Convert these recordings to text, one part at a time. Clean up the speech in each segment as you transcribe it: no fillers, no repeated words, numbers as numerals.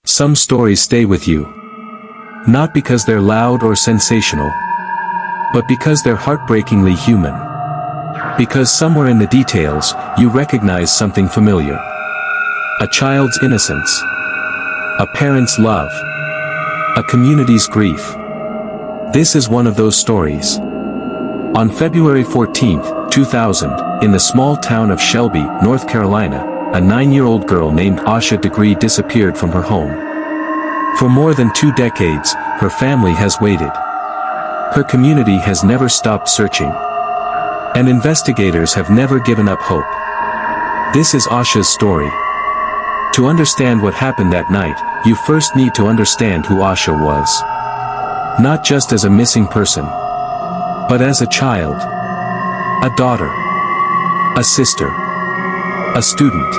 Some stories stay with you. Not because they're loud or sensational, but because they're heartbreakingly human. Because somewhere in the details, you recognize something familiar. A child's innocence. A parent's love. A community's grief. This is one of those stories. On February 14, 2000, in the small town of Shelby, North Carolina, a 9-year-old girl named Asha Degree disappeared from her home. For more than 2 decades, her family has waited. Her community has never stopped searching. And investigators have never given up hope. This is Asha's story. To understand what happened that night, you first need to understand who Asha was. Not just as a missing person, but as a child. A daughter. A sister. A student.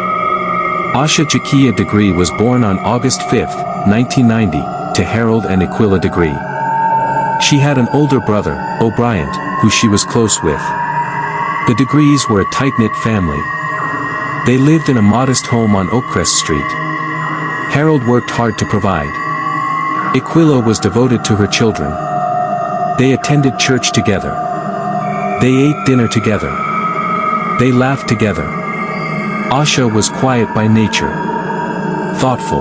Asha Degree was born on August 5, 1990, to Harold and Aquila Degree. She had an older brother, O'Brien, who she was close with. The Degrees were a tight-knit family. They lived in a modest home on Oakcrest Street. Harold worked hard to provide. Aquila was devoted to her children. They attended church together. They ate dinner together. They laughed together. Asha was quiet by nature. Thoughtful.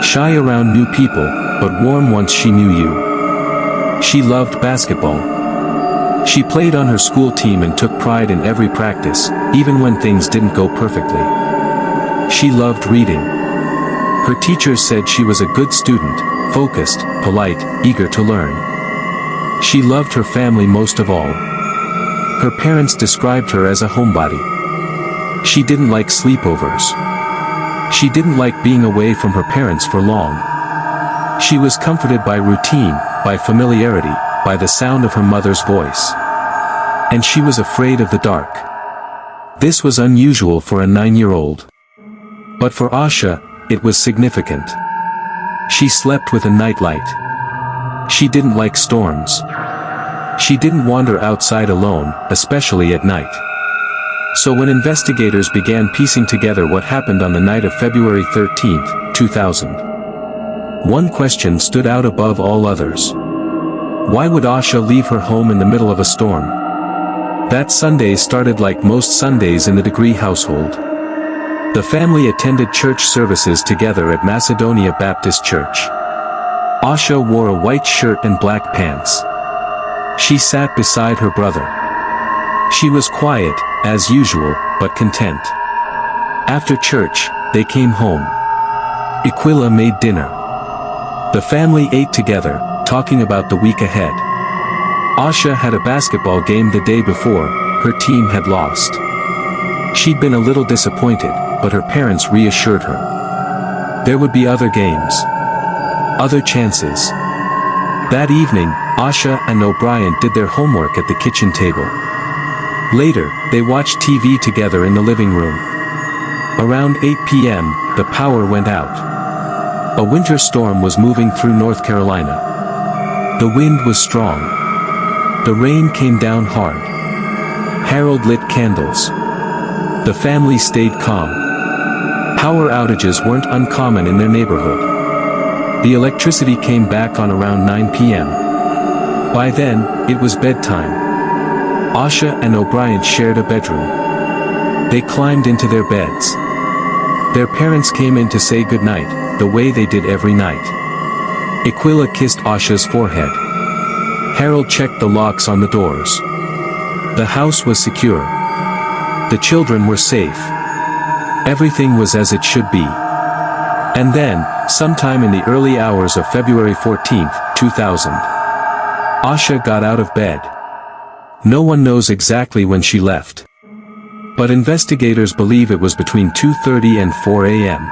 Shy around new people, but warm once she knew you. She loved basketball. She played on her school team and took pride in every practice, even when things didn't go perfectly. She loved reading. Her teachers said she was a good student, focused, polite, eager to learn. She loved her family most of all. Her parents described her as a homebody. She didn't like sleepovers. She didn't like being away from her parents for long. She was comforted by routine, by familiarity, by the sound of her mother's voice. And she was afraid of the dark. This was unusual for a 9-year-old. But for Asha, it was significant. She slept with a nightlight. She didn't like storms. She didn't wander outside alone, especially at night. So when investigators began piecing together what happened on the night of February 13, 2000, one question stood out above all others. Why would Asha leave her home in the middle of a storm? That Sunday started like most Sundays in the Degree household. The family attended church services together at Macedonia Baptist Church. Asha wore a white shirt and black pants. She sat beside her brother. She was quiet, as usual, but content. After church, they came home. Aquila made dinner. The family ate together, talking about the week ahead. Asha had a basketball game the day before. Her team had lost. She'd been a little disappointed, but her parents reassured her. There would be other games. Other chances. That evening, Asha and O'Brien did their homework at the kitchen table. Later, they watched TV together in the living room. Around 8 p.m., the power went out. A winter storm was moving through North Carolina. The wind was strong. The rain came down hard. Harold lit candles. The family stayed calm. Power outages weren't uncommon in their neighborhood. The electricity came back on around 9 p.m. By then, it was bedtime. Asha and O'Brien shared a bedroom. They climbed into their beds. Their parents came in to say goodnight, the way they did every night. Aquila kissed Asha's forehead. Harold checked the locks on the doors. The house was secure. The children were safe. Everything was as it should be. And then, sometime in the early hours of February 14, 2000, Asha got out of bed. No one knows exactly when she left. But investigators believe it was between 2:30 and 4 a.m.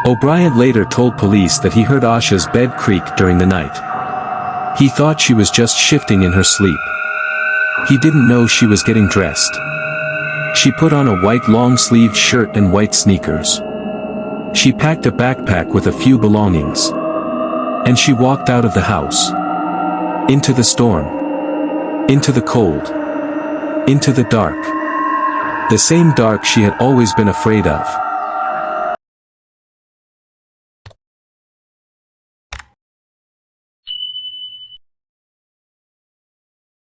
O'Brien later told police that he heard Asha's bed creak during the night. He thought she was just shifting in her sleep. He didn't know she was getting dressed. She put on a white long-sleeved shirt and white sneakers. She packed a backpack with a few belongings. And she walked out of the house. Into the storm. Into the cold. Into the dark. The same dark she had always been afraid of.